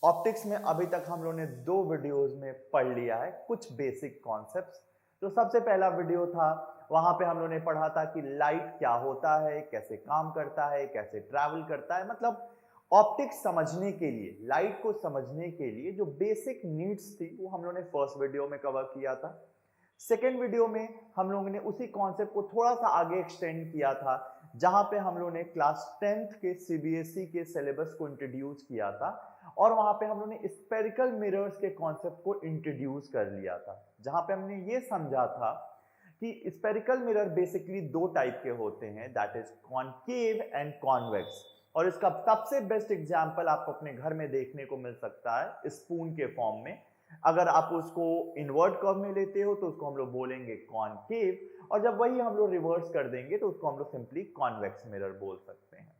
Optics में अभी तक हम लोगों ने 2 वीडियोस में पढ़ लिया है कुछ बेसिक कॉन्सेप्ट्स। जो सबसे पहला वीडियो था वहां पे हम लोगों ने पढ़ा था कि लाइट क्या होता है, कैसे काम करता है, कैसे ट्रैवल करता है। मतलब ऑप्टिक्स समझने के लिए, लाइट को समझने के लिए जो बेसिक नीड्स थी वो हम लोगों ने फर्स्ट वीडियो में कवर किया था। सेकेंड वीडियो में हम लोगों ने उसी कॉन्सेप्ट को थोड़ा सा आगे एक्सटेंड किया था, जहां पे हम लोगों ने क्लास 10th के सीबीएसई के सिलेबस को इंट्रोड्यूस किया था और वहां पे हम लोगों ने स्पेरिकल मिरर्स के कॉन्सेप्ट को इंट्रोड्यूस कर लिया था, जहां पे हमने ये समझा था कि स्पेरिकल मिरर बेसिकली 2 टाइप के होते हैं, that is concave and convex. और इसका सबसे बेस्ट एग्जांपल आपको अपने घर में देखने को मिल सकता है स्पून के फॉर्म में। अगर आप उसको इनवर्ट कर्व में लेते हो तो उसको हम लोग बोलेंगे कॉनकेव, और जब वही हम लोग रिवर्स कर देंगे तो उसको हम लोग सिंपली कॉन्वेक्स मिरर बोल सकते हैं।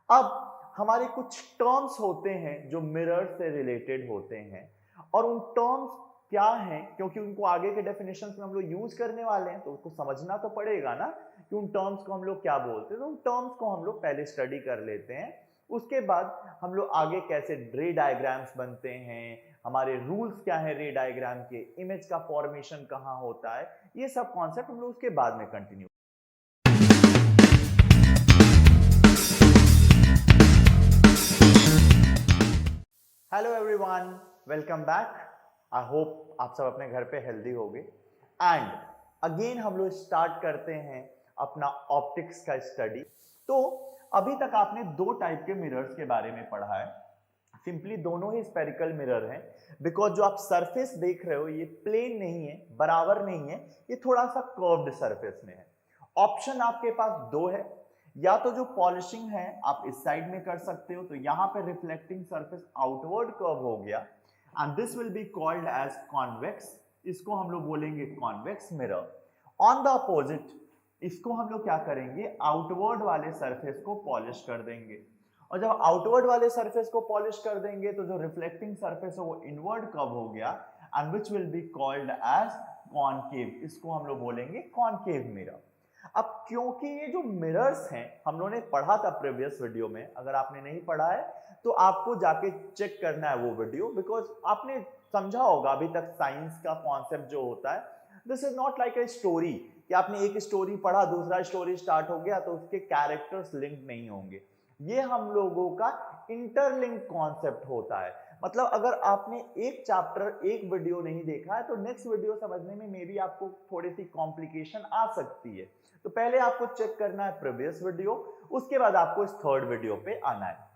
अब हमारे कुछ टर्म्स होते हैं जो मिरर से रिलेटेड होते हैं, और उन टर्म्स क्या हैं, क्योंकि उनको आगे के डेफिनेशंस में हम लोग यूज करने वाले हैं तो उसको समझना तो पड़ेगा ना कि उन टर्म्स को हम लोग क्या बोलते हैं। तो उन टर्म्स को हम लोग पहले स्टडी कर लेते हैं, उसके बाद हम लोग आगे कैसे रे डायग्राम्स बनते हैं, हमारे रूल्स क्या है रे डायग्राम के, इमेज का फॉर्मेशन कहां होता है, ये सब कॉन्सेप्ट हम लोग उसके बाद में continue. Hello everyone, welcome back. I hope आप सब अपने घर पे हेल्दी होगे। एंड अगेन हम लोग स्टार्ट करते हैं अपना ऑप्टिक्स का स्टडी। तो अभी तक आपने 2 टाइप के मिरर्स के बारे में पढ़ा है। सिंपली दोनों ही स्पेरिकल मिरर हैं, बिकॉज जो आप सरफेस देख रहे हो ये प्लेन नहीं है, बराबर नहीं है, ये थोड़ा सा कर्व्ड सरफेस में है। ऑप्शन आपके पास 2 है, या तो जो पॉलिशिंग है आप इस साइड में कर सकते हो, तो यहां पे रिफ्लेक्टिंग सरफेस आउटवर्ड कर्व हो गया and this will be called as convex. इसको हम लोग बोलेंगे convex mirror. On the opposite इसको हम लोग क्या करेंगे, आउटवर्ड वाले सरफेस को पॉलिश कर देंगे, और जब आउटवर्ड वाले सरफेस को पॉलिश कर देंगे तो जो रिफ्लेक्टिंग सरफेस है वो इनवर्ड कर्व हो गया and which will be called as concave. इसको हम लोग बोलेंगे कॉनकेव मिरर। अब क्योंकि ये जो मिरर्स हैं हम लोगों ने पढ़ा था प्रीवियस वीडियो में, अगर आपने नहीं पढ़ा है तो आपको जाके चेक करना है वो वीडियो, बिकॉज आपने समझा होगा अभी तक साइंस का कॉन्सेप्ट जो होता है, this is not like a story कि आपने एक स्टोरी पढ़ा दूसरा स्टोरी स्टार्ट हो गया तो उसके कैरेक्टर्स लिंक नहीं होंगे। ये हम लोगों का इंटरलिंक कॉन्सेप्ट होता है। मतलब अगर आपने एक चैप्टर एक वीडियो नहीं देखा है तो नेक्स्ट वीडियो समझने में मे बी आपको थोड़ी सी कॉम्प्लिकेशन आ सकती है। तो पहले आपको चेक करना है प्रीवियस वीडियो, उसके बाद आपको इस थर्ड वीडियो पे आना है।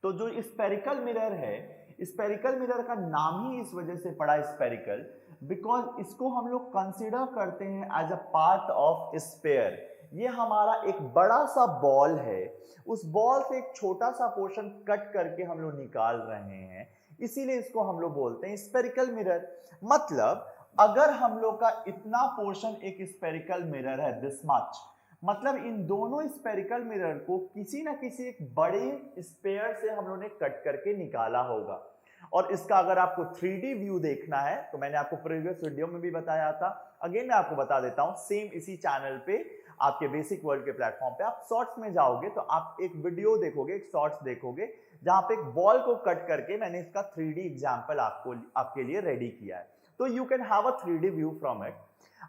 तो जो स्पेरिकल मिरर है, स्पेरिकल मिरर का नाम ही इस वजह से पड़ा स्पेरिकल, बिकॉज इसको हम लोग कंसिडर करते हैं as a part of sphere. ये हमारा एक बड़ा सा बॉल है, उस बॉल से एक छोटा सा पोर्शन कट करके हम लोग निकाल रहे हैं, इसीलिए इसको हम लोग बोलते हैं स्पेरिकल मिरर। मतलब अगर हम लोग का इतना पोर्शन एक स्पेरिकल मिरर है, दिस मच, मतलब इन दोनों स्पेरिकल मिरर को किसी ना किसी एक बड़े स्पेयर से हम लोगों ने कट करके निकाला होगा। और इसका अगर आपको 3D व्यू देखना है तो मैंने आपको प्रीवियस वीडियो में भी बताया था, अगेन मैं आपको बता देता हूं, सेम इसी चैनल पे आपके बेसिक वर्ल्ड के प्लेटफॉर्म पे आप शॉर्ट्स में जाओगे तो आप एक वीडियो देखोगे, एक शॉर्ट्स देखोगे जहां पे एक बॉल को कट करके मैंने इसका 3D एग्जांपल आपके लिए रेडी किया है, तो you can have a 3D view from it.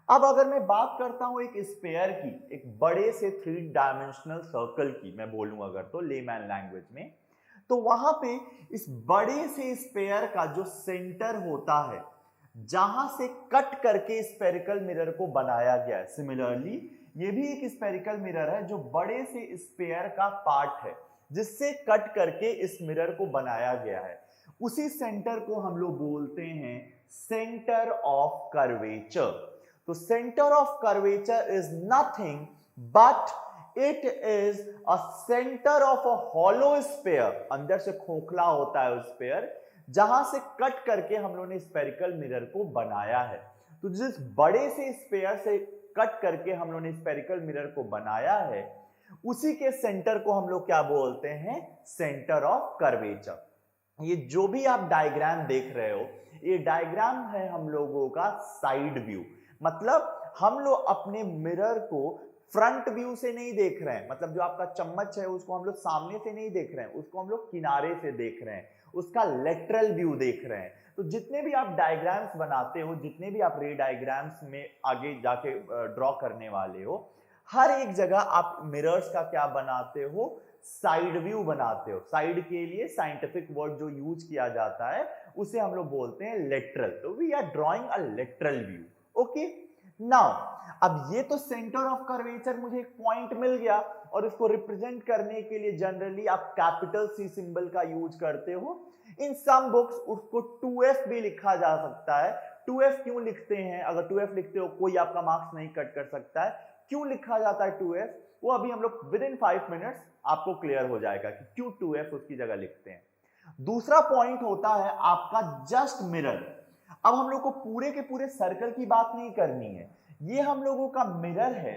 अब अगर मैं बात करता हूं एक स्फीयर की, एक बड़े से 3 डायमेंशनल सर्कल की मैं बोलूं अगर तो लेमैन लैंग्वेज में, तो वहां पे इस बड़े से स्फीयर का जो सेंटर होता है जहां से कट करके स्फेरिकल मिरर को बनाया गया है, सिमिलरली ये भी एक स्फेरिकल मिरर है जो बड़े से स्फीयर का पार्ट है जिससे कट करके इस मिरर को बनाया गया है, उसी सेंटर को हम लोग बोलते हैं सेंटर ऑफ कर्वेचर। तो centre of curvature is nothing but it is a centre of a hollow sphere, अंदर से खोखला होता है स्फीयर, जहां से कट करके हम लोगों ने स्फेरिकल मिरर को बनाया है। तो जिस बड़े से स्फीयर से कट करके हम लोगों ने स्फेरिकल मिरर को बनाया है उसी के सेंटर को हम लोग क्या बोलते हैं, सेंटर ऑफ कर्वेचर। ये जो भी आप डायग्राम देख रहे हो ये डायग्राम है हम लोगों का साइड व्यू। मतलब हम लोग अपने मिरर को फ्रंट व्यू से नहीं देख रहे हैं, मतलब जो आपका चम्मच है उसको हम लोग सामने से नहीं देख रहे हैं, उसको हम लोग किनारे से देख रहे हैं। उसका लेटरल व्यू देख रहे हैं। तो जितने भी आप डायग्राम्स बनाते हो, जितने भी आप रे डायग्राम्स में आगे जाके ड्रॉ करने वाले हो, हर एक जगह आप मिरर्स का क्या बनाते हो, साइड व्यू बनाते हो। साइड के लिए साइंटिफिक वर्ड जो यूज किया जाता है उसे हम लोग बोलते हैं लेटरल। तो we are drawing a lateral view. Okay, now अब ये तो सेंटर ऑफ कर्वेचर मुझे एक पॉइंट मिल गया, और इसको रिप्रेजेंट करने के लिए जनरली आप कैपिटल सी सिंबल का यूज करते हो। इन सम बुक्स उसको 2f भी लिखा जा सकता है। 2f क्यों लिखते हैं? अगर 2f लिखते हो कोई आपका मार्क्स नहीं कट कर सकता है। क्यों लिखा जाता है 2f, वो अभी हम लोग विद इन 5 मिनट्स आपको क्लियर हो जाएगा कि क्यों 2f उसकी जगह लिखते हैं। दूसरा पॉइंट होता है आपका जस्ट मिरर। अब हम लोग को पूरे के पूरे सर्कल की बात नहीं करनी है, ये हम लोगों का मिरर है।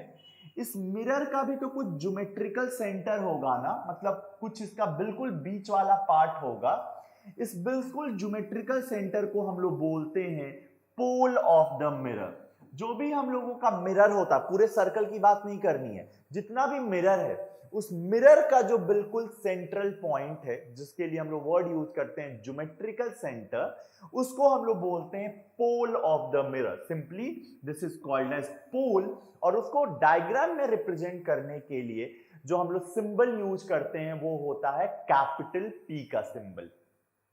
इस मिरर का भी तो कुछ ज्योमेट्रिकल सेंटर होगा ना, मतलब कुछ इसका बिल्कुल बीच वाला पार्ट होगा। इस बिल्कुल ज्योमेट्रिकल सेंटर को हम लोग बोलते हैं पोल ऑफ द मिरर। जो भी हम लोगों का मिरर होता है, पूरे सर्कल की बात नहीं करनी है, जितना भी मिरर है उस मिरर का जो बिल्कुल सेंट्रल पॉइंट है, जिसके लिए हम लोग वर्ड यूज करते हैं ज्योमेट्रिकल सेंटर, उसको हम लोग बोलते हैं pole of the mirror. Simply this is called as pole. और उसको डायग्राम में रिप्रेजेंट करने के लिए जो हम लोग सिंबल यूज करते हैं वो होता है कैपिटल P का सिंबल।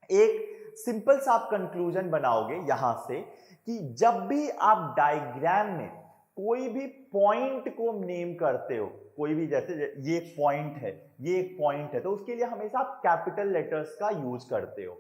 एक सिंपल सा आप कंक्लूजन बनाओगे यहां से कि जब भी आप डायग्राम में कोई भी पॉइंट को नेम करते हो, कोई भी, जैसे ये एक पॉइंट है, ये एक पॉइंट है, तो उसके लिए हमेशा आप कैपिटल लेटर्स का यूज करते हो।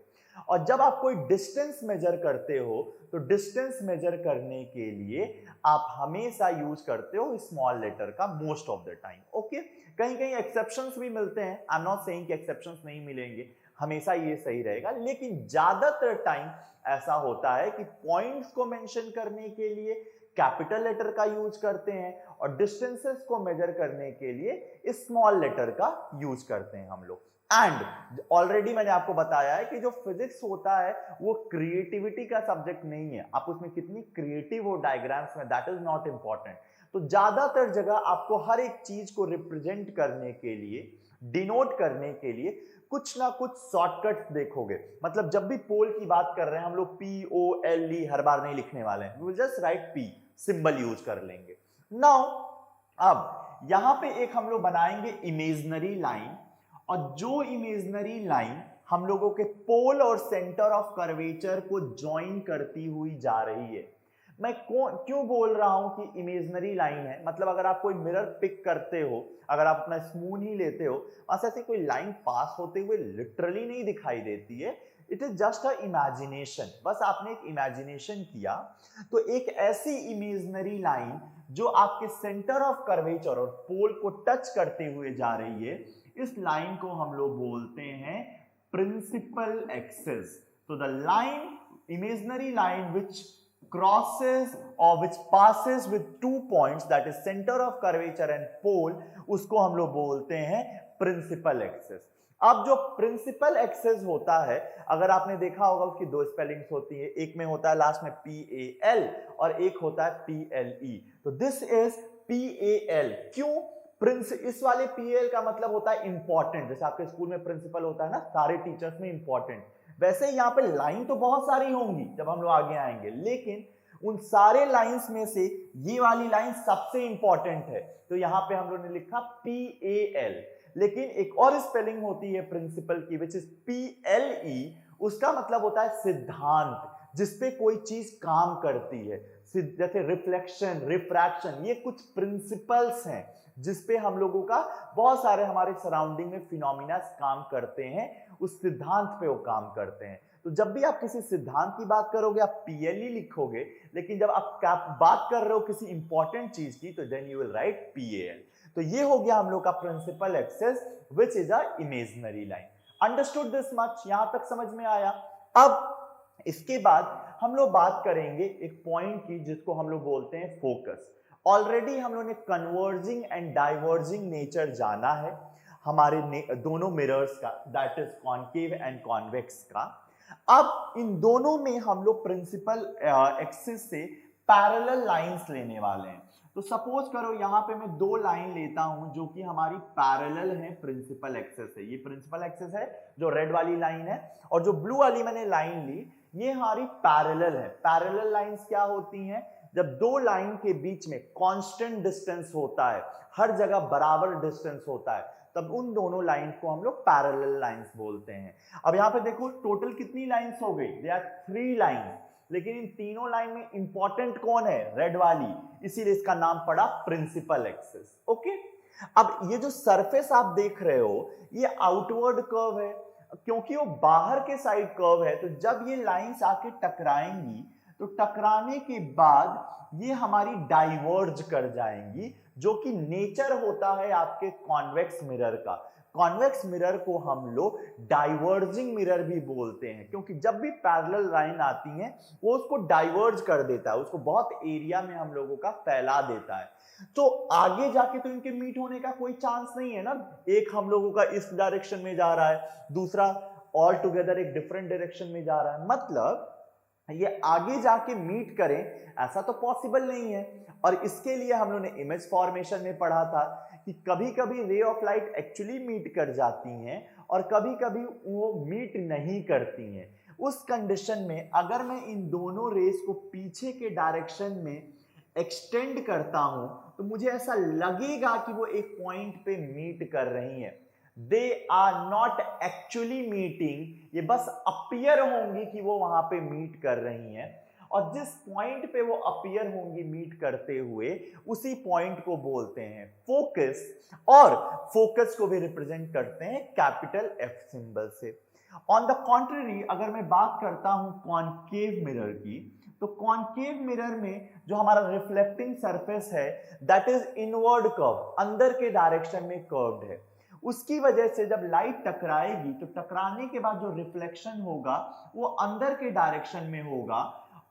और जब आप कोई डिस्टेंस मेजर करते हो तो डिस्टेंस मेजर करने के लिए आप हमेशा यूज करते हो स्मॉल लेटर का most of the time. Okay, कहीं कहीं एक्सेप्शंस भी मिलते हैं, आई एम नॉट सेइंग कि एक्सेप्शंस नहीं मिलेंगे, हमेशा ये सही रहेगा, लेकिन ज्यादातर टाइम ऐसा होता है कि पॉइंट्स को मेंशन करने के लिए कैपिटल लेटर का यूज करते हैं और डिस्टेंसेस को मेजर करने के लिए स्मॉल लेटर का यूज करते हैं हम लोग। एंड ऑलरेडी मैंने आपको बताया है कि जो फिजिक्स होता है वो क्रिएटिविटी का सब्जेक्ट नहीं है। आप उसमें कितनी क्रिएटिव हो डायग्राम्स में, दैट इज नॉट इंपॉर्टेंट। तो ज्यादातर जगह आपको हर एक चीज को रिप्रेजेंट करने के लिए, डिनोट करने के लिए कुछ ना कुछ शॉर्टकट्स देखोगे। मतलब जब भी पोल की बात कर रहे हैं हम लोग POLE हर बार नहीं लिखने वाले हैं, we will just write P, symbol use कर लेंगे। नाउ अब यहां पे एक हम लोग बनाएंगे इमेजिनरी लाइन, और जो इमेजिनरी लाइन हम लोगों के पोल और सेंटर ऑफ कर्वेचर को ज्वाइन करती हुई जा रही है। मैं क्यों बोल रहा हूं कि इमेजिनरी लाइन है, मतलब अगर आप कोई मिरर पिक करते हो, अगर आप अपना स्पून ही लेते हो, बस ऐसी कोई लाइन पास होते हुए लिटरली नहीं दिखाई देती है, it is just a imagination. बस आपने एक इमेजिनेशन किया। तो एक ऐसी इमेजिनरी लाइन जो आपके सेंटर ऑफ कर्वेचर और पोल को टच करते हुए जा रही है, इस लाइन को हम लोग बोलते हैं प्रिंसिपल एक्सिस। तो the line, imaginary line which crosses or which passes with 2 points, that is center of curvature and pole, उसको हम लोग बोलते हैं प्रिंसिपल एक्सिस। अब जो प्रिंसिपल एक्सिस होता है, अगर आपने देखा होगा उसकी दो स्पेलिंग्स होती है, एक में होता है लास्ट में PAL और एक होता है PLE। तो दिस इज PAL। क्यों? इस वाले PAL का मतलब होता है इंपॉर्टेंट। जैसे आपके स्कूल में प्रिंसिपल होता है ना, सारे टीचर्स में इंपॉर्टेंट, वैसे यहाँ पे लाइन तो बहुत सारी होंगी जब हम लोग आगे आएंगे, लेकिन उन सारे लाइंस में से ये वाली लाइन सबसे इंपॉर्टेंट है। तो यहाँ पे हम लोगों ने लिखा PAL। लेकिन एक और स्पेलिंग होती है प्रिंसिपल की, विच इज PLE। उसका मतलब होता है सिद्धांत, जिसपे कोई चीज काम करती है। जैसे रिफ्लेक्शन, रिफ्रैक्शन, ये कुछ प्रिंसिपल्स हैं जिसपे हम लोगों का बहुत सारे हमारे सराउंडिंग में फिनोमिना काम करते हैं, उस सिद्धांत पे वो काम करते हैं। तो जब भी आप किसी सिद्धांत की बात करोगे आप PLE लिखोगे, लेकिन जब आप बात कर रहे हो किसी इंपॉर्टेंट चीज की तो then you will write PAL। तो ये हो गया हम लोग का principal axis which is a imaginary line. Understood this much? यहां तक समझ में आया? अब इसके बाद हम लोग बात करेंगे एक पॉइंट की जिसको हम लोग बोलते हैं फोकस। ऑलरेडी हम लोगों ने कन्वर्जिंग एंड डाइवर्जिंग नेचर जाना है हमारे दोनों मिरर्स का, that is concave and convex का। अब इन दोनों में हम लोग प्रिंसिपल एक्सिस से पैरेलल लाइंस लेने वाले हैं। तो सपोज करो यहां पे मैं दो लाइन लेता हूं जो कि हमारी पैरेलल है प्रिंसिपल एक्सेस है। ये प्रिंसिपल एक्सेस है जो रेड वाली लाइन है, और जो ब्लू वाली मैंने लाइन ली ये हमारी पैरेलल है। पैरेलल लाइंस क्या होती हैं? जब दो लाइन के बीच में कांस्टेंट डिस्टेंस होता है, हर जगह बराबर डिस्टेंस होता है, तब उन दोनों लाइन को हम लोग पैरेलल लाइंस बोलते हैं। अब यहां पे देखो टोटल कितनी लाइंस हो गई? दे आर 3 लाइंस, लेकिन इन तीनों लाइन में इंपॉर्टेंट कौन है? रेड वाली, इसीलिए इसका नाम पड़ा प्रिंसिपल एक्सेस। ओके, अब ये जो सरफेस आप देख रहे हो ये आउटवर्ड कर्व है, क्योंकि वो बाहर के साइड कर्व है, तो जब ये लाइंस आके टकराएंगी तो टकराने के बाद ये हमारी डाइवर्ज कर जाएंगी, जो कि नेचर होता है आपके कॉन्वेक्स मिरर का। कॉन्वेक्स मिरर को हम लोग डाइवर्जिंग मिरर भी बोलते हैं, क्योंकि जब भी पैरेलल लाइन आती है वो उसको डाइवर्ज कर देता है, उसको बहुत एरिया में हम लोगों का फैला देता है। तो आगे जाके तो इनके मीट होने का कोई चांस नहीं है ना। एक हम लोगों का इस डायरेक्शन में जा रहा है, दूसरा ऑल टुगेदर एक डिफरेंट डायरेक्शन में जा रहा है, मतलब ये आगे जाके मीट करें ऐसा तो पॉसिबल नहीं है। और इसके लिए हम लोगों ने इमेज फॉर्मेशन में पढ़ा था कि कभी कभी रे ऑफ लाइट एक्चुअली मीट कर जाती हैं और कभी कभी वो मीट नहीं करती हैं। उस कंडीशन में अगर मैं इन दोनों रेस को पीछे के डायरेक्शन में एक्सटेंड करता हूं तो मुझे ऐसा लगेगा कि वो एक पॉइंट पे मीट कर रही हैं। They are not actually meeting, ये बस अपीयर होंगी कि वो वहां पे मीट कर रही हैं, और जिस पॉइंट पे वो अपीयर होंगी मीट करते हुए उसी पॉइंट को बोलते हैं फोकस, और फोकस को भी रिप्रेजेंट करते हैं कैपिटल एफ सिंबल से। ऑन द कॉन्ट्ररी अगर मैं बात करता हूं कॉनकेव मिरर की, तो कॉनकेव मिरर में जो हमारा रिफ्लेक्टिंग सरफेस है दैट इज इनवर्ड कर्व, अंदर के डायरेक्शन में कर्व्ड है। उसकी वजह से जब लाइट टकराएगी तो टकराने के बाद जो रिफ्लेक्शन होगा वो अंदर के डायरेक्शन में होगा,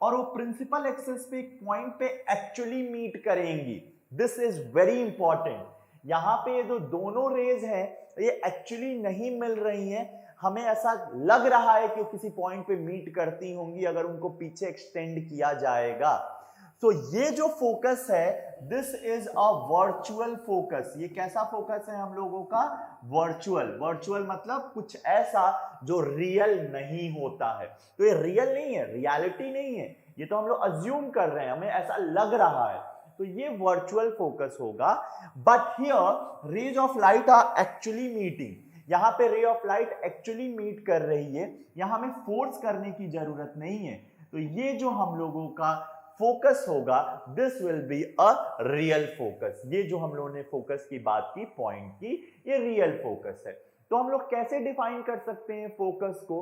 और वो प्रिंसिपल एक्सेस पे एक पॉइंट पे एक्चुअली मीट करेंगी। This is very important. यहां पे ये जो दोनों रेज हैं ये एक्चुअली नहीं मिल रही हैं, हमें ऐसा लग रहा है कि वो किसी पॉइंट पे मीट करती होंगी अगर उनको पीछे एक्सटेंड किया जाएगा। तो ये जो फोकस है this is a virtual focus. ये कैसा फोकस है हम लोगों का? वर्चुअल। वर्चुअल मतलब कुछ ऐसा जो रियल नहीं होता है। तो ये रियल नहीं है, रियलिटी नहीं है, ये तो हम लोग अज्यूम कर रहे हैं, हमें ऐसा लग रहा है, तो ये वर्चुअल फोकस होगा। But here rays of light are actually meeting, यहां पे रे ऑफ लाइट एक्चुअली मीट कर रही है, यहां हमें फोर्स करने की जरूरत नहीं है। तो ये जो हम लोगों का फोकस होगा this will be a real focus. ये जो हम लोगों ने फोकस की बात की, पॉइंट की, ये रियल फोकस है। तो हम लोग कैसे डिफाइन कर सकते हैं फोकस को?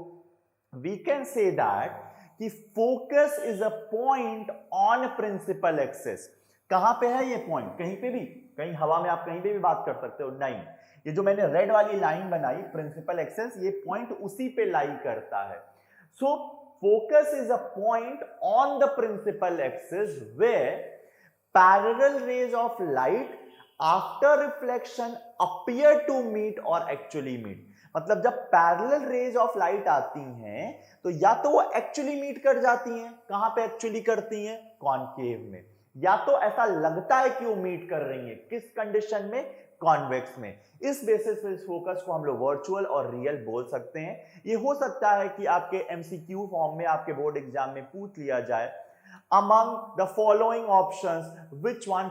वी कैन से दैट कि focus is a point on principal axis. कहां पे है ये पॉइंट? कहीं पे भी, कहीं हवा में आप कहीं पे भी बात कर सकते हो, नहीं, ये जो मैंने रेड वाली लाइन बनाई प्रिंसिपल एक्सेस, ये पॉइंट उसी पे लाई करता है। सो focus is a point on the principal axis where parallel rays of light after reflection appear to meet or actually meet। मतलब जब पैरेलल रेज ऑफ लाइट आती हैं तो या तो वो एक्चुअली मीट कर जाती हैं, कहां पे एक्चुअली करती हैं? कॉनकेव में, या तो ऐसा लगता है कि वो मीट कर रही हैं, किस कंडीशन में? कॉन्वेक्स में। इस बेसिस पे इस फोकस को हम लोग वर्चुअल और रियल बोल सकते हैं। ये हो सकता है कि आपके एमसीक्यू फॉर्म में आपके बोर्ड एग्जाम में पूछ लिया जाए, among the following options which one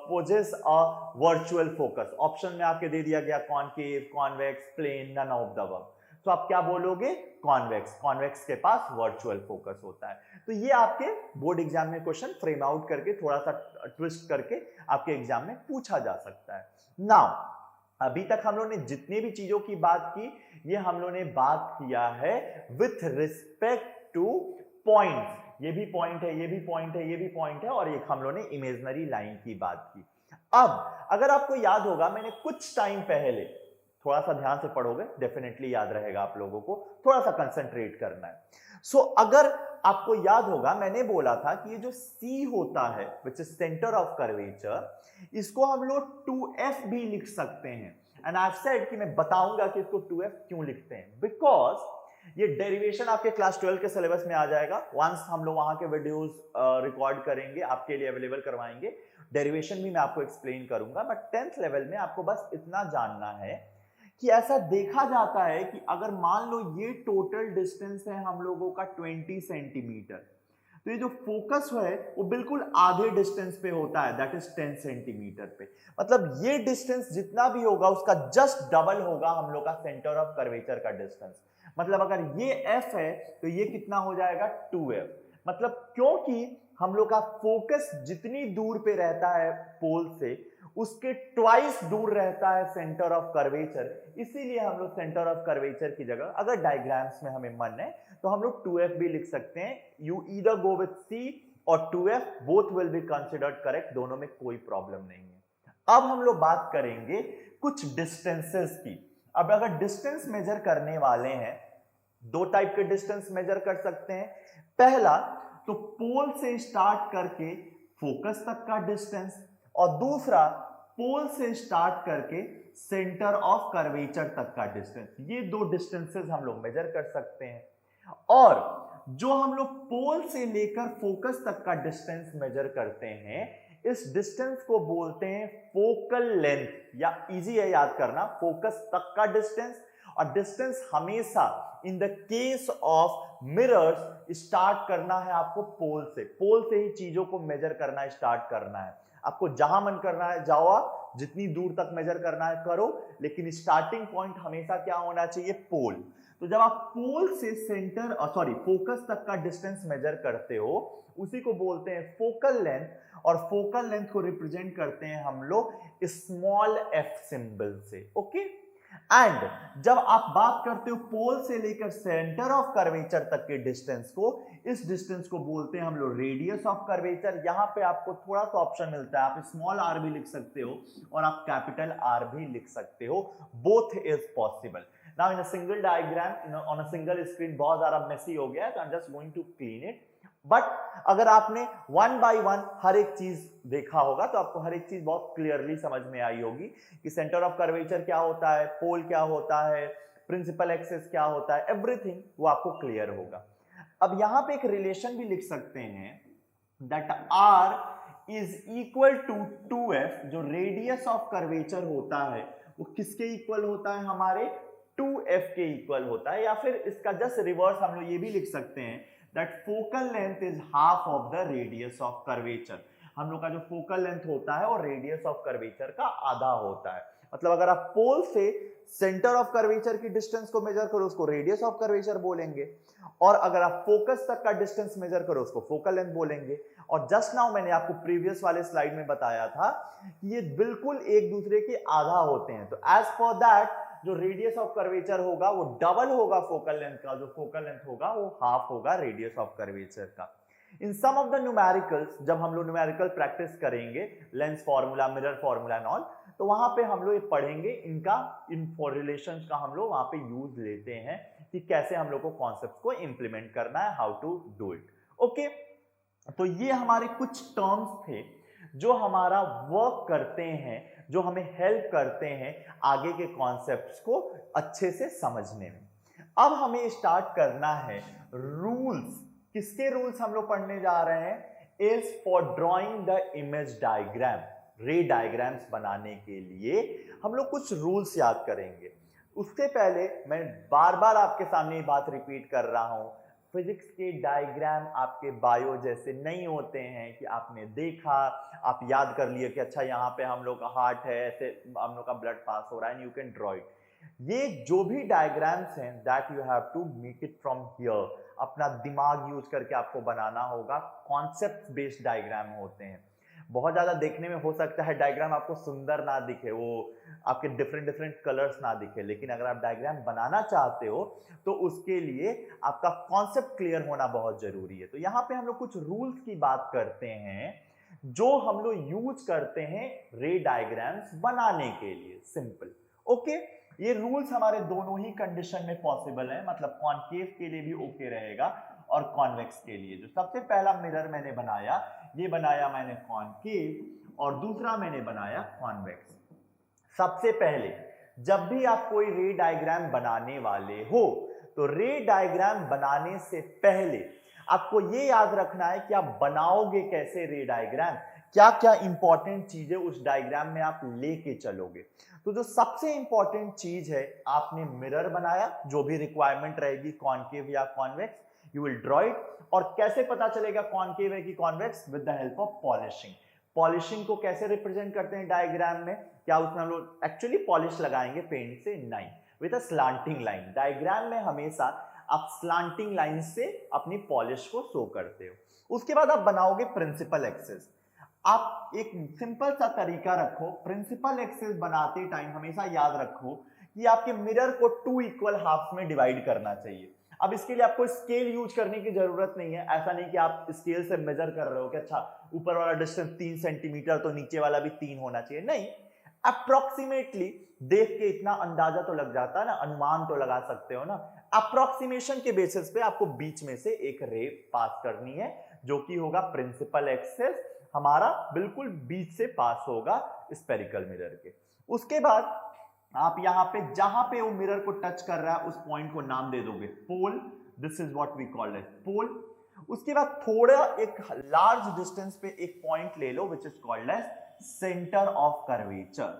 possess a virtual focus। Option में आपके दे दिया गया concave, convex, plane, none of the above. तो आप क्या बोलोगे? कॉन्वेक्स। कॉन्वेक्स के पास वर्चुअल फोकस होता है। तो ये आपके बोर्ड एग्जाम में क्वेश्चन फ्रेम आउट करके थोड़ा सा ट्विस्ट करके आपके एग्जाम में पूछा जा सकता है। नाउ अभी तक हम लोग ने जितनी भी चीजों की बात की, ये हम लोग ने बात किया है विथ रिस्पेक्ट टू पॉइंट्स। ये भी पॉइंट है, ये भी पॉइंट है, ये भी पॉइंट है, और एक हम लोग ने इमेजिनरी लाइन की बात की। अब अगर आपको याद होगा, मैंने कुछ टाइम पहले, थोड़ा सा ध्यान से पढ़ोगे डेफिनेटली याद रहेगा, आप लोगों को थोड़ा सा कंसंट्रेट करना है। सो अगर आपको याद होगा, मैंने बोला था कि ये जो C होता है which is centre of curvature, इसको हम लोग 2f भी लिख सकते हैं। एंड आई हैव सेड कि मैं बताऊंगा कि इसको 2f क्यों लिखते हैं, बिकॉज ये डेरिवेशन आपके क्लास 12 के सिलेबस में आ जाएगा। वंस हम लोग वहां के वीडियोस रिकॉर्ड करेंगे, आपके लिए अवेलेबल करवाएंगे। डेरिवेशन भी मैं आपको एक्सप्लेन करूंगा, बट 10th लेवल में आपको बस इतना जानना है कि ऐसा देखा जाता है कि अगर मान लो ये टोटल डिस्टेंस है हम लोगों का 20 सेंटीमीटर, तो ये जो फोकस है वो बिल्कुल आधे डिस्टेंस पे होता है, दैट इज 10 सेंटीमीटर पे। मतलब ये डिस्टेंस जितना भी होगा उसका जस्ट डबल होगा हम लोग का सेंटर ऑफ कर्वेचर का डिस्टेंस। मतलब अगर ये f है तो ये कितना हो जाएगा 2f। मतलब क्योंकि हम लोग का फोकस जितनी दूर पे रहता है पोल से उसके ट्वाइस दूर रहता है सेंटर ऑफ कर्वेचर, इसीलिए हम लोग सेंटर ऑफ कर्वेचर की जगह अगर डायग्राम्स में हमें मन है तो हम लोग 2f भी लिख सकते हैं। You either go with c और 2f, both will be considered correct, दोनों में कोई प्रॉब्लम नहीं है। अब हम लोग बात करेंगे कुछ डिस्टेंसेस की। अब अगर डिस्टेंस मेजर करने वाले हैं, दो टाइप के डिस्टेंस मेजर कर सकते हैं। पहला तो पोल से स्टार्ट करके फोकस तक का डिस्टेंस, और दूसरा पोल से स्टार्ट करके सेंटर ऑफ कर्वेचर तक का डिस्टेंस। ये दो डिस्टेंसेस हम लोग मेजर कर सकते हैं। और जो हम लोग पोल से लेकर फोकस तक का डिस्टेंस मेजर करते हैं, इस डिस्टेंस को बोलते हैं फोकल लेंथ, या इजी है याद करना, फोकस तक का डिस्टेंस। और डिस्टेंस हमेशा in the case of mirrors start करना है आपको पोल से ही चीजों को मेजर करना स्टार्ट करना है। आपको जहां मन करना है जाओ आप, जितनी दूर तक मेजर करना है करो, लेकिन स्टार्टिंग पॉइंट हमेशा क्या होना चाहिए, पोल। तो जब आप पोल से फोकस तक का डिस्टेंस मेजर करते हो उसी को बोलते हैं फोकल लेंथ, और फोकल लेंथ को रिप्रेजेंट करते हैं हम लोग स्मॉल f सिंबल से। ओके, एंड जब आप बात करते हो पोल से लेकर सेंटर ऑफ कर्वेचर तक के डिस्टेंस को, इस डिस्टेंस को बोलते हैं हम लोग रेडियस ऑफ कर्वेचर। यहां पे आपको थोड़ा सा ऑप्शन मिलता है, आप स्मॉल r भी लिख सकते हो और आप कैपिटल R भी लिख सकते हो, both is possible. Now in a single diagram on a single screen बहुत ज्यादा मेसी हो गया है, तो I am just going to clean it. But अगर आपने वन बाय वन हर एक चीज देखा होगा तो आपको हर एक चीज बहुत क्लियरली समझ में आई होगी कि सेंटर ऑफ कर्वेचर क्या होता है, पोल क्या होता है, प्रिंसिपल एक्सिस क्या होता है, एवरीथिंग वो आपको क्लियर होगा। अब यहां पे एक रिलेशन भी लिख सकते हैं that r is equal to 2f। जो रेडियस ऑफ कर्वेचर होता है वो किसके इक्वल होता है, हमारे 2f के इक्वल होता है। या फिर इसका जस्ट रिवर्स हम लोग ये भी लिख सकते हैं that focal length is half of the radius of curvature। हम लोग का जो फोकल लेंथ होता है और रेडियस ऑफ कर्वेचर का आधा होता है। मतलब अगर आप पोल से सेंटर ऑफ कर्वेचर की डिस्टेंस को मेजर करो उसको रेडियस ऑफ कर्वेचर बोलेंगे, और अगर आप फोकस तक का डिस्टेंस मेजर करो उसको फोकल लेंथ बोलेंगे। और जस्ट नाउ मैंने आपको प्रीवियस वाले स्लाइड में बताया था कि ये बिल्कुल एक दूसरे के आधा होते हैं। तो एज फॉर दैट जो रेडियस ऑफ कर्वेचर होगा वो डबल होगा फोकल लेंथ का, जो फोकल लेंथ होगा वो हाफ होगा रेडियस ऑफ कर्वेचर का। इन सम ऑफ द न्यूमेरिकल्स, जब हम लोग न्यूमेरिकल प्रैक्टिस करेंगे, lens formula, mirror formula and all, तो वहां पे हम लोग पढ़ेंगे इनका, इन रिलेशंस का हम लोग वहां पे यूज लेते हैं कि कैसे हम लोग को कॉन्सेप्ट को इंप्लीमेंट करना है, how to do it. Okay, तो ये हमारे कुछ टर्म्स थे जो हमारा वर्क करते हैं, जो हमें हेल्प करते हैं आगे के कॉन्सेप्ट्स को अच्छे से समझने में। अब हमें स्टार्ट करना है रूल्स। किसके रूल्स हम लोग पढ़ने जा रहे हैं, is for drawing the image diagram. रे डायग्राम्स बनाने के लिए हम लोग कुछ रूल्स याद करेंगे। उससे पहले मैं बार बार आपके सामने ये बात रिपीट कर रहा हूं, फिजिक्स के डायग्राम आपके बायो जैसे नहीं होते हैं कि आपने देखा, आप याद कर लिए कि अच्छा यहाँ पे हम लोग का हार्ट है, ऐसे हम लोग का ब्लड पास हो रहा है, यू कैन ड्रॉ इट। ये जो भी डायग्राम्स हैं that you have to make it from here, अपना दिमाग यूज करके आपको बनाना होगा। कॉन्सेप्ट बेस्ड डायग्राम होते हैं। बहुत ज्यादा देखने में हो सकता है डायग्राम आपको सुंदर ना दिखे, वो आपके डिफरेंट डिफरेंट कलर्स ना दिखे, लेकिन अगर आप डायग्राम बनाना चाहते हो तो उसके लिए आपका कॉन्सेप्ट क्लियर होना बहुत जरूरी है। तो यहाँ पे हम लोग कुछ रूल्स की बात करते हैं जो हम लोग यूज करते हैं रे डायग्राम्स बनाने के लिए। Simple, okay. ये रूल्स हमारे दोनों ही कंडीशन में पॉसिबल है, मतलब कॉनकेव के लिए भी ओके रहेगा और कॉन्वेक्स के लिए। जो सबसे पहला मिरर मैंने बनाया, ये बनाया मैंने कॉनकेव और दूसरा मैंने बनाया कॉन्वेक्स। सबसे पहले जब भी आप कोई रे डायग्राम बनाने वाले हो तो रे डायग्राम बनाने से पहले आपको ये याद रखना है कि आप बनाओगे कैसे रे डायग्राम, क्या क्या इंपॉर्टेंट चीजें उस डायग्राम में आप लेके चलोगे। तो जो सबसे इंपॉर्टेंट चीज है, आपने मिरर बनाया, जो भी रिक्वायरमेंट रहेगी कॉनकेव या convex, you will draw it. और कैसे पता चलेगा कॉनकेव है कि convex? With the help of polishing. Polishing को कैसे रिप्रेजेंट करते हैं डायग्राम में? क्या उसमें हम लोग एक्चुअली पॉलिश लगाएंगे पेंट से? नहीं, with a slanting line. Diagram में हमेशा आप स्लांटिंग लाइन से अपनी पॉलिश को शो करते हो। उसके बाद आप बनाओगे प्रिंसिपल एक्सिस। आप एक सिंपल सा तरीका रखो, प्रिंसिपल एक्सिस बनाते टाइम हमेशा याद रखो कि आपके मिरर को 2 इक्वल हाफ में डिवाइड करना चाहिए। अब इसके लिए आपको स्केल यूज करने की जरूरत नहीं है। ऐसा नहीं कि आप स्केल से मेजर कर रहे हो कि अच्छा ऊपर वाला डिस्टेंस 3 सेंटीमीटर तो नीचे वाला भी 3 होना चाहिए, नहीं। अप्रोक्सीमेटली देख के इतना अंदाजा तो लग जाता है ना, अनुमान तो लगा सकते हो ना। अप्रोक्सीमेशन के बेसिस पे आपको बीच में से एक रे पास करनी है, जो कि होगा प्रिंसिपल एक्सिस, हमारा बिल्कुल बीच से पास होगा स्फेरिकल मिरर के। उसके बाद आप यहां पे जहां पे वो मिरर को टच कर रहा है उस पॉइंट को नाम दे दोगे pole. This is what we call as pole. उसके बाद थोड़ा एक लार्ज डिस्टेंस पे एक पॉइंट ले लो which is called as centre of curvature.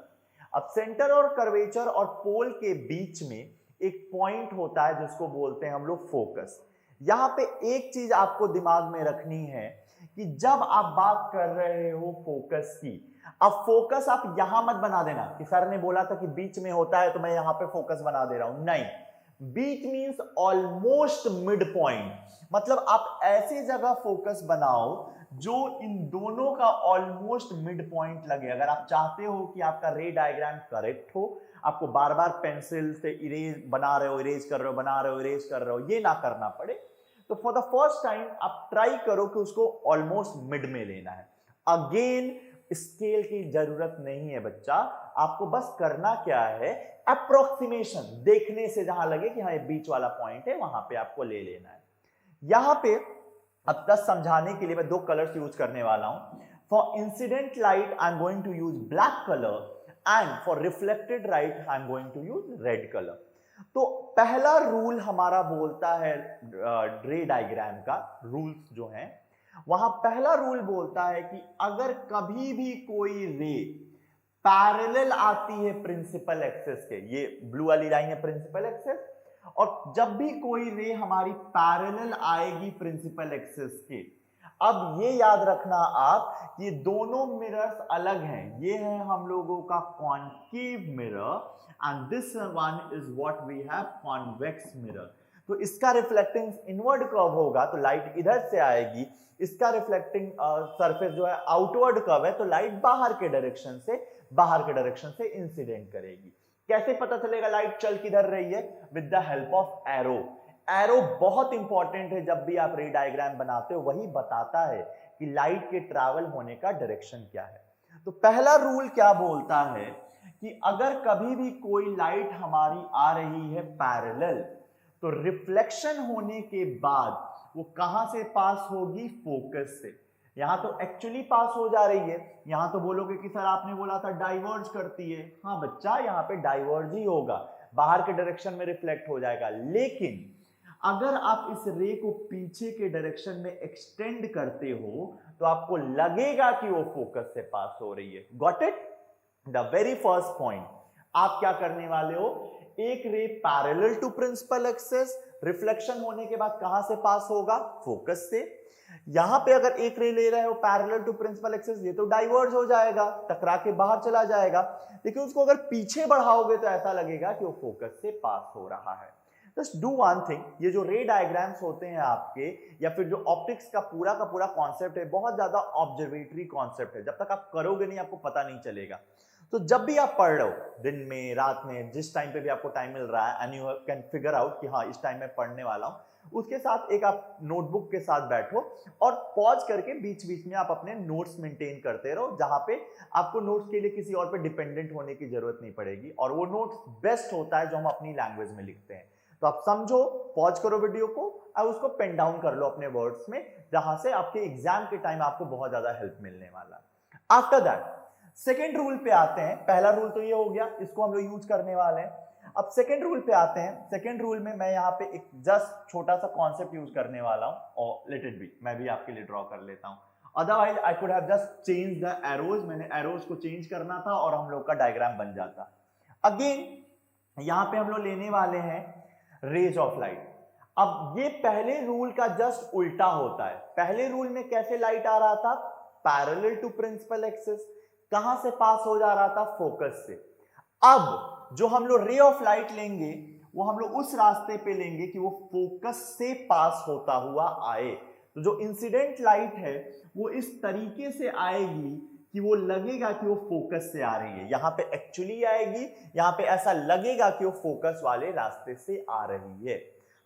अब सेंटर और कर्वेचर और पोल के बीच में एक पॉइंट होता है जिसको बोलते हैं हम लोग फोकस। यहां पे एक चीज आपको दिमाग में रखनी है कि जब आप बात कर रहे हो फोकस की, अब फोकस आप यहां मत बना देना कि सर ने बोला था कि बीच में होता है तो मैं यहां पे फोकस बना दे रहा हूं, नहीं। बीच मींस ऑलमोस्ट मिड पॉइंट, मतलब आप ऐसी जगह फोकस बनाओ जो इन दोनों का ऑलमोस्ट मिड पॉइंट लगे। अगर आप चाहते हो कि आपका रे डायग्राम करेक्ट हो, आपको बार बार पेंसिल से इरेज बना रहे हो, इरेज कर रहे हो, बना रहे हो, इरेज कर रहे हो, ये ना करना पड़े, तो फॉर द फर्स्ट टाइम आप ट्राई करो कि उसको ऑलमोस्ट मिड में लेना है। अगेन स्केल की जरूरत नहीं है बच्चा, आपको बस करना क्या है, अप्रोक्सीमेशन, देखने से जहां लगे कि हाँ ये बीच वाला पॉइंट है वहां पे आपको ले लेना है। यहां पे अब तक समझाने के लिए मैं 2 कलर्स यूज करने वाला हूं। For incident light I am going to use black colour and for reflected light I am going to use red colour. तो पहला रूल हमारा बोलता है रे डायग्राम का रूल्स जो है, वहां पहला रूल बोलता है कि अगर कभी भी कोई रे पैरेलल आती है प्रिंसिपल एक्सिस के, ये ब्लू वाली लाइन है प्रिंसिपल एक्सिस, और जब भी कोई रे हमारी पैरेलल आएगी प्रिंसिपल एक्सिस के, अब ये याद रखना आप ये दोनों मिरर्स अलग हैं। ये है हम लोगों का concave mirror and this one is what we have convex mirror. तो इसका रिफ्लेक्टिंग इनवर्ड कर्व होगा तो लाइट इधर से आएगी, इसका रिफ्लेक्टिंग सरफेस जो है आउटवर्ड कर्व है तो लाइट बाहर के डायरेक्शन से इंसिडेंट करेगी। कैसे पता चलेगा लाइट चल किधर रही है? With the help of arrow. Arrow बहुत इंपॉर्टेंट है, जब भी आप रे डायग्राम बनाते हो वही बताता है कि लाइट के ट्रैवल होने का डायरेक्शन क्या है। तो पहला रूल क्या बोलता है कि अगर कभी भी कोई लाइट हमारी आ रही है पैरेलल, तो रिफ्लेक्शन होने के बाद वो कहां से पास होगी? फोकस से। यहां तो एक्चुअली पास हो जा रही है, यहां तो बोलोगे कि सर आपने बोला था डाइवर्ज करती है। हाँ बच्चा, यहां पे डाइवर्ज ही होगा, बाहर के डायरेक्शन में रिफ्लेक्ट हो जाएगा। लेकिन अगर आप इस रे को पीछे के डायरेक्शन में एक्सटेंड करते हो तो आपको लगेगा कि वो फोकस से पास हो रही है। Got it? The very first point, आप क्या करने वाले हो, एक ray parallel to principal axis, reflection होने के बाद कहां से पास होगा? फोकस से। यहां पे अगर एक रे ले रहे हो पैरेलल टू प्रिंसिपल एक्सिस, ये तो डाइवर्ज हो जाएगा, टकरा के बाहर चला जाएगा। लेकिन उसको अगर पीछे बढ़ाओगे तो ऐसा लगेगा कि वो फोकस से पास हो रहा है। जस्ट डू वन थिंग, ये जो रे डायग्राम्स होते हैं आपके, या फिर जो ऑप्टिक्स का पूरा कॉन्सेप्ट है, बहुत ज्यादा ऑब्जर्वेटरी कॉन्सेप्ट है। जब तक आप करोगे नहीं आपको पता नहीं चलेगा। तो जब भी आप पढ़ रहे हो, दिन में, रात में, जिस टाइम पे भी आपको टाइम मिल रहा है, and you can figure out कि हाँ इस टाइम में पढ़ने वाला हूं, उसके साथ एक आप नोटबुक के साथ बैठो और पॉज करके बीच बीच में आप अपने नोट्स मेंटेन करते रहो, जहां पे आपको नोट्स के लिए किसी और पे डिपेंडेंट होने की जरूरत नहीं पड़ेगी। और वो नोट्स बेस्ट होता है जो हम अपनी लैंग्वेज में लिखते हैं। तो आप समझो, पॉज करो वीडियो को और उसको पेन डाउन कर लो अपने वर्ड्स में, जहां से आपके एग्जाम के टाइम आपको बहुत ज्यादा हेल्प मिलने वाला है। आफ्टर दैट सेकेंड रूल पे आते हैं। पहला रूल तो ये हो गया, इसको हम लोग यूज करने वाले हैं। अब सेकेंड रूल पे आते हैं। सेकेंड रूल में मैं यहाँ पे एक जस्ट छोटा सा कॉन्सेप्ट यूज करने वाला हूँ, और लेट इट बी, मैं भी आपके लिए ड्रॉ कर लेता हूँ। Otherwise I could have just change the arrows, मैंने एरोज को चेंज करना था और हम लोग का डायग्राम बन जाता। अगेन यहां पे हम लोग लेने वाले हैं रेज ऑफ लाइट। अब ये पहले रूल का जस्ट उल्टा होता है। पहले रूल में कैसे लाइट आ रहा था? Parallel to principal axis. कहां से पास हो जा रहा था? फोकस से। अब जो हम लोग रे ऑफ लाइट लेंगे वो हम लोग उस रास्ते पे लेंगे कि वो फोकस से पास होता हुआ आए। तो जो इंसिडेंट लाइट है वो इस तरीके से आएगी कि वो लगेगा कि वो फोकस से आ रही है। यहां पे एक्चुअली आएगी, यहां पे ऐसा लगेगा कि वो फोकस वाले रास्ते से आ रही है।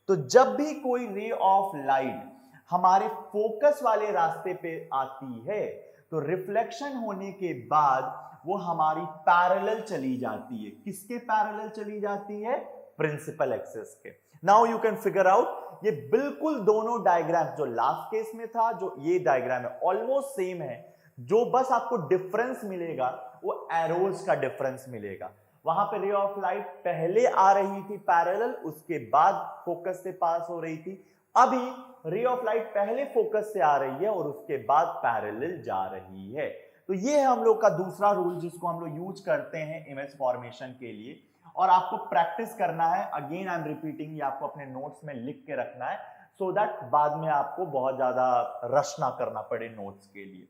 तो जब भी कोई रे ऑफ लाइट हमारे फोकस वाले रास्ते पे आती है तो रिफ्लेक्शन होने के बाद वो हमारी पैरेलल चली जाती है। किसके पैरेलल चली जाती है? प्रिंसिपल एक्सिस के। Now you can figure out, ये बिल्कुल दोनों डायग्राम जो लास्ट केस में था, जो ये डायग्राम है, ऑलमोस्ट सेम है। जो बस आपको डिफरेंस मिलेगा वो एरोज का डिफरेंस मिलेगा। वहां पे रे ऑफ लाइट पहले आ रही थी पैरेलल, उसके बाद फोकस से पास हो रही थी। अभी रे ऑफ लाइट पहले फोकस से आ रही है और उसके बाद पैरेलल जा रही है। तो ये है हम लोग का दूसरा रूल जिसको हम लोग यूज करते हैं इमेज फॉर्मेशन के लिए। और आपको प्रैक्टिस करना है। अगेन आई एम रिपीटिंग, ये आपको अपने नोट्स में लिख के रखना है सो दैट बाद में आपको बहुत ज्यादा रश ना करना पड़े नोट्स के लिए।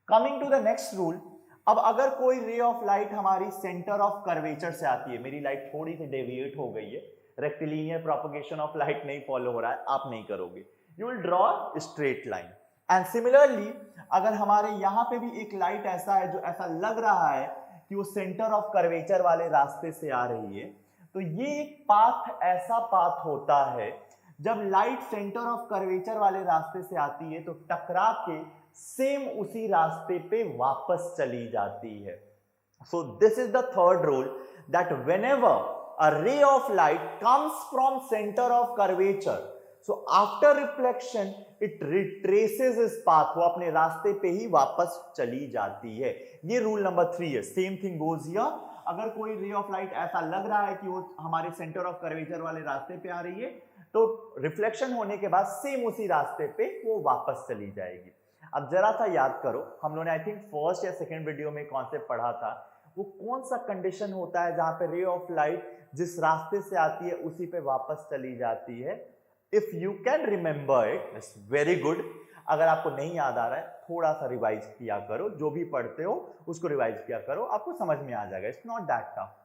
Coming to the next rule, अब अगर कोई रे ऑफ लाइट हमारी सेंटर ऑफ कर्वेचर से आती है, मेरी लाइट थोड़ी सी डेविएट हो गई है, रेक्टिलिनियर प्रोपगेशन ऑफ लाइट नहीं फॉलो हो रहा है, आप नहीं करोगे, you will draw straight line. And similarly अगर हमारे यहां पे भी एक लाइट ऐसा है जो ऐसा लग रहा है कि वो सेंटर ऑफ कर्वेचर वाले रास्ते से आ रही है, तो ये एक पाथ ऐसा पाथ होता है जब लाइट सेंटर ऑफ कर्वेचर वाले रास्ते से आती है तो टकरा के सेम उसी रास्ते पे वापस चली जाती है। So this is the third rule, that whenever a ray of light comes from center of curvature, so after reflection it retraces its path, वो अपने रास्ते पे ही वापस चली जाती है। ये रूल नंबर 3 है। सेम थिंग गोज हियर, अगर कोई रे ऑफ लाइट ऐसा लग रहा है कि वो हमारे सेंटर ऑफ कर्वेचर वाले रास्ते पे आ रही है तो रिफ्लेक्शन होने के बाद सेम उसी रास्ते पे वो वापस चली जाएगी। अब जरा सा याद करो, हम लोगों ने आई थिंक फर्स्ट या सेकेंड वीडियो में कॉन्सेप्ट पढ़ा था, वो कौन सा कंडीशन होता है जहां पे रे ऑफ लाइट जिस रास्ते से आती है उसी पे वापस चली जाती है? If you can remember it, it's very good. अगर आपको नहीं याद आ रहा है थोड़ा सा रिवाइज किया करो, जो भी पढ़ते हो उसको रिवाइज किया करो, आपको समझ में आ जाएगा। It's not that tough.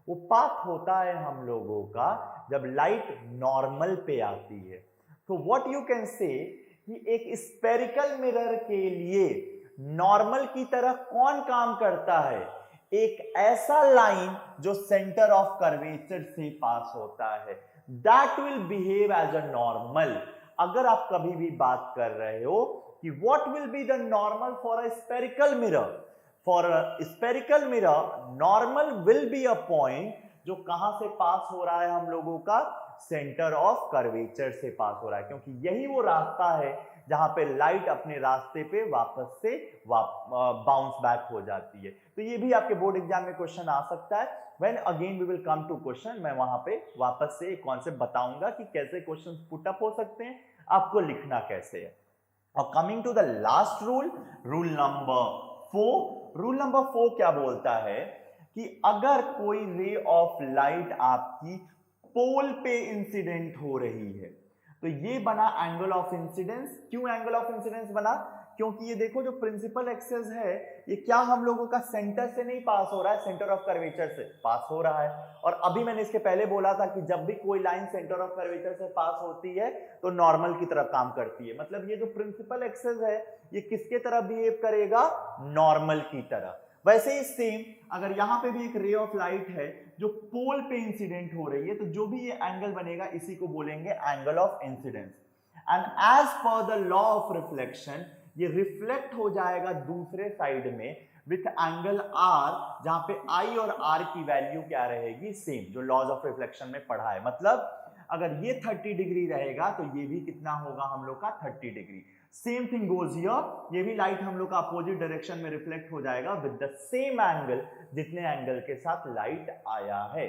वो पाथ होता है हम लोगों का जब लाइट नॉर्मल पे आती है। तो व्हाट यू कैन से कि एक स्फेरिकल मिरर के लिए नॉर्मल की तरह कौन काम करता है? एक ऐसा लाइन जो सेंटर ऑफ कर्वेचर से पास होता है, that will behave as a normal. अगर आप कभी भी बात कर रहे हो कि what will be the normal for a spherical mirror, for a spherical mirror normal will be a point जो कहां से पास हो रहा है हम लोगों का? सेंटर ऑफ कर्वेचर से पास हो रहा है, क्योंकि यही वो रास्ता है जहां पे लाइट अपने रास्ते पे वापस से बाउंस बैक हो जाती है। तो ये भी आपके बोर्ड एग्जाम में क्वेश्चन आ सकता है। When again we will come to question, मैं वहां पे वापस से एक कॉन्सेप्ट बताऊंगा कि कैसे क्वेश्चन पुट अप हो सकते हैं, आपको लिखना कैसे है। और coming to the last rule, rule number 4। Rule number 4 क्या बोलता है कि अगर कोई रे ऑफ लाइट आपकी पोल पे इंसिडेंट हो रही है तो ये बना एंगल ऑफ इंसिडेंस। क्यों एंगल ऑफ इंसिडेंस बना? क्योंकि ये देखो जो प्रिंसिपल एक्सिस है ये क्या हम लोगों का सेंटर से नहीं पास हो रहा है, सेंटर ऑफ कर्वेचर से पास हो रहा है। और अभी मैंने इसके पहले बोला था कि जब भी कोई लाइन सेंटर ऑफ कर्वेचर से पास होती है तो नॉर्मल की तरफ काम करती है। मतलब ये जो प्रिंसिपल एक्सिस है ये किसके तरफ बिहेव करेगा? नॉर्मल की तरह। वैसे ही सेम अगर यहां पे भी एक रे ऑफ लाइट है जो पोल पे इंसिडेंट हो रही है तो जो भी ये एंगल बनेगा इसी को बोलेंगे angle of incidence. And as per the law of reflection ये रिफ्लेक्ट हो जाएगा दूसरे साइड में विथ एंगल आर, जहां पे आई और आर की वैल्यू क्या रहेगी? सेम, जो लॉज ऑफ रिफ्लेक्शन में पढ़ा है। मतलब अगर ये 30 डिग्री रहेगा तो ये भी कितना होगा हम लोग का? 30 degree. Same thing goes here, ये भी लाइट हम लोग का अपोजिट डायरेक्शन में रिफ्लेक्ट हो जाएगा विद द सेम एंगल जितने एंगल के साथ लाइट आया है।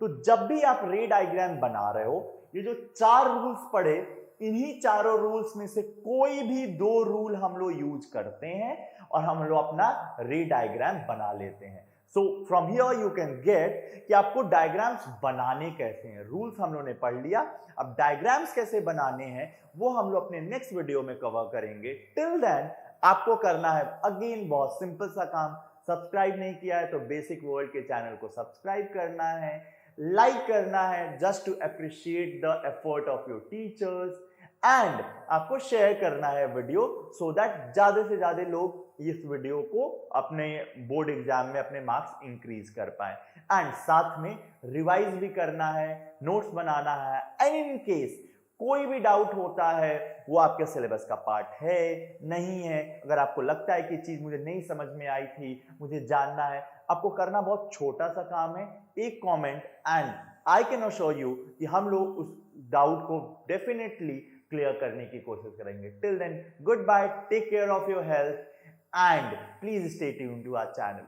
तो जब भी आप रे डायग्राम बना रहे हो, ये जो 4 रूल्स पढ़े इन्हीं चारों रूल्स में से कोई भी 2 रूल हम लोग यूज करते हैं और हम लोग अपना रे डायग्राम बना लेते हैं। So from here you can get कि आपको डायग्राम्स बनाने कैसे हैं। रूल्स हम लोग ने पढ़ लिया, अब डायग्राम्स कैसे बनाने हैं वो हम लोग अपने नेक्स्ट वीडियो में कवर करेंगे। टिल देन आपको करना है अगेन बहुत सिंपल सा काम, सब्सक्राइब नहीं किया है तो बेसिक वर्ल्ड के चैनल को सब्सक्राइब करना है, लाइक करना है just to appreciate the effort of your teachers, and आपको शेयर करना है वीडियो सो दैट ज्यादा से ज्यादा लोग इस वीडियो को अपने बोर्ड एग्जाम में अपने मार्क्स इंक्रीज कर पाए। एंड साथ में रिवाइज भी करना है, नोट्स बनाना है, एंड इन केस कोई भी डाउट होता है वो आपके सिलेबस का पार्ट है नहीं है, अगर आपको लगता है कि चीज मुझे नहीं समझ में आई थी, मुझे जानना है, आपको करना बहुत छोटा सा काम है, एक comment and I can assure you कि हम लोग उस डाउट को डेफिनेटली क्लियर करने की कोशिश करेंगे। Till then goodbye, take care of your health and please stay tuned to our channel.